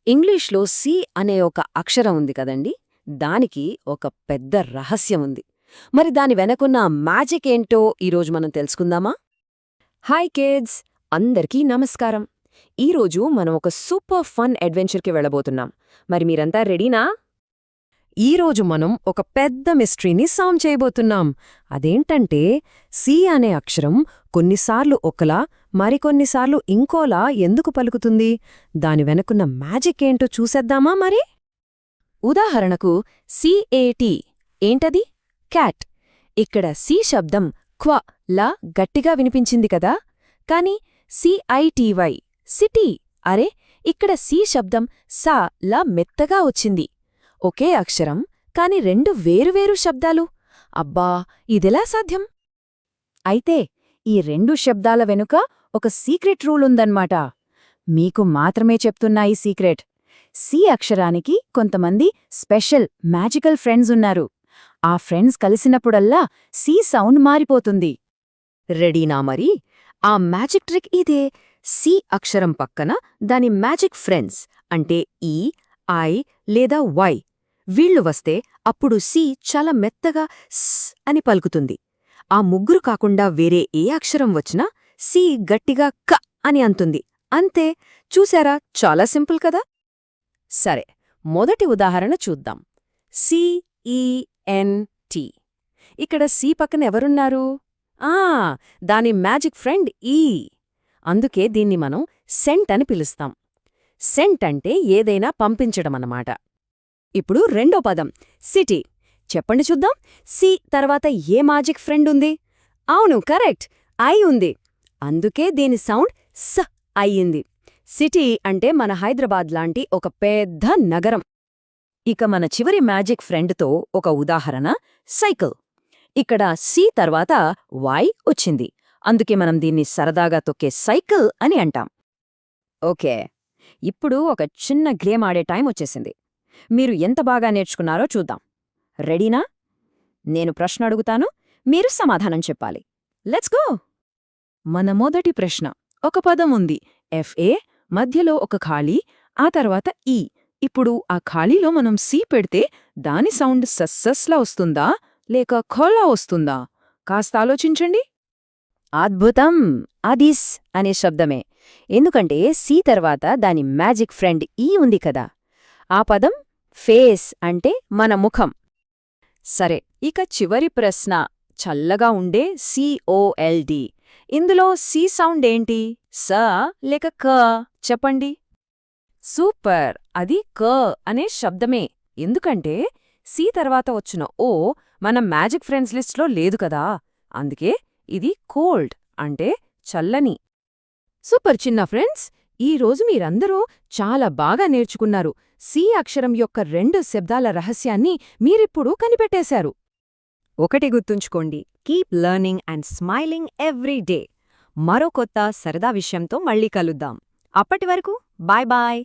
ఇంగ్లీష్లో సి అనే ఒక అక్షరం ఉంది కదండి. దానికి ఒక పెద్ద రహస్యం ఉంది. మరి దాని వెనకున్న మ్యాజిక్ ఏంటో ఈరోజు మనం తెలుసుకుందామా? హాయ్ కిడ్స్, అందరికీ నమస్కారం. ఈరోజు మనం ఒక సూపర్ ఫన్ అడ్వెంచర్కి వెళ్ళబోతున్నాం. మరి మీరంతా రెడీనా? ఈరోజు మనం ఒక పెద్ద మిస్టరీని సాల్వ్ చేయబోతున్నాం. అదేంటంటే సి అనే అక్షరం కొన్నిసార్లు ఒకలా మరికొన్నిసార్లు ఇంకోలా ఎందుకు పలుకుతుంది? దాని వెనకున్న మ్యాజిక్ ఏంటో చూసేద్దామా మరి? ఉదాహరణకు సిఏటి ఏంటది? క్యాట్. ఇక్కడ సి శబ్దం క్వ లా గట్టిగా వినిపించింది కదా, కాని సిఐటివై సిటీ అరే ఇక్కడ సి శబ్దం సా లా మెత్తగా వచ్చింది. ఒకే అక్షరం కాని రెండు వేరువేరు శబ్దాలు. అబ్బా, ఇదెలా సాధ్యం? అయితే ఈ రెండు శబ్దాల వెనుక ఒక సీక్రెట్ రూల్ ఉందన్నమాట. మీకు మాత్రమే చెప్తున్నా ఈ సీక్రెట్. సి అక్షరానికి కొంతమంది స్పెషల్ మ్యాజికల్ ఫ్రెండ్స్ ఉన్నారు. ఆ ఫ్రెండ్స్ కలిసినప్పుడల్లా సి సౌండ్ మారిపోతుంది. రెడీనా మరి? ఆ మ్యాజిక్ ట్రిక్ ఇదే. సి అక్షరం పక్కన దాని మ్యాజిక్ ఫ్రెండ్స్ అంటే ఈ, ఐ లేదా వై వీళ్లు వస్తే అప్పుడు సి చాలా మెత్తగా స్ అని పలుకుతుంది. ఆ ముగ్గురు కాకుండా వేరే ఏ అక్షరం వచ్చినా సి గట్టిగా క అని అంటుంది. అంతే. చూశారా? చాలా సింపుల్ కదా. సరే, మొదటి ఉదాహరణ చూద్దాం. సిఈఎన్టి. ఇక్కడ సి పక్కన ఎవరున్నారు? దాని మ్యాజిక్ ఫ్రెండ్ ఈ. అందుకే దీన్ని మనం సెంట్ అని పిలుస్తాం. సెంట్ అంటే ఏదైనా పంపించడమన్నమాట. ఇప్పుడు రెండో పదం సిటీ. చెప్పండి చూద్దాం, సి తర్వాత ఏ మ్యాజిక్ ఫ్రెండ్ ఉంది? అవును, కరెక్ట్, ఐ ఉంది. అందుకే దీని సౌండ్ స అయ్యింది. సిటీ అంటే మన హైదరాబాద్ లాంటి ఒక పెద్ద నగరం. ఇక మన చివరి మ్యాజిక్ ఫ్రెండ్తో ఒక ఉదాహరణ సైకిల్. ఇక్కడ సి తర్వాత వై వచ్చింది. అందుకే మనం దీన్ని సరదాగా తొక్కే సైకిల్ అని అంటాం. ఓకే, ఇప్పుడు ఒక చిన్న గేమ్ ఆడే టైం వచ్చేసింది. మీరు ఎంత బాగా నేర్చుకున్నారో చూద్దాం. రెడీనా? నేను ప్రశ్న అడుగుతాను, మీరు సమాధానం చెప్పాలి. Let's go! మన మొదటి ప్రశ్న. ఒక పదం ఉంది ఎఫ్ఏ, మధ్యలో ఒక ఖాళీ, ఆ తర్వాత ఈ. ఇప్పుడు ఆ ఖాళీలో మనం సి పెడితే దాని సౌండ్ సస్సస్లా వస్తుందా లేక ఖోలా వస్తుందా? కాస్త ఆలోచించండి. అద్భుతం! అదిస్ అనే శబ్దమే. ఎందుకంటే సి తర్వాత దాని మ్యాజిక్ ఫ్రెండ్ ఈ ఉంది కదా. ఆ పదం ఫేస్ అంటే మన ముఖం. సరే, ఇక చివరి ప్రశ్న. చల్లగా ఉండే సిఓఎల్డి. ఇందులో సి సౌండ్ ఏంటి? స లేక క? చెప్పండి. సూపర్! అది క అనే శబ్దమే. ఎందుకంటే సి తర్వాత వచ్చిన ఓ మన మ్యాజిక్ ఫ్రెండ్స్ లిస్ట్లో లేదు కదా. అందుకే ఇది కోల్డ్ అంటే చల్లని. సూపర్ చిన్న ఫ్రెండ్స్! ఈరోజు మీరందరూ చాలా బాగా నేర్చుకున్నారు. సి అక్షరం యొక్క రెండు శబ్దాల రహస్యాన్ని మీరిప్పుడు కనిపెట్టేశారు. ఒకటి గుర్తుంచుకోండి, keep learning and smiling every day. మరో కొత్త సరదా విషయంతో మళ్ళీ కలుద్దాం. అప్పటి వరకు బాయ్ బాయ్.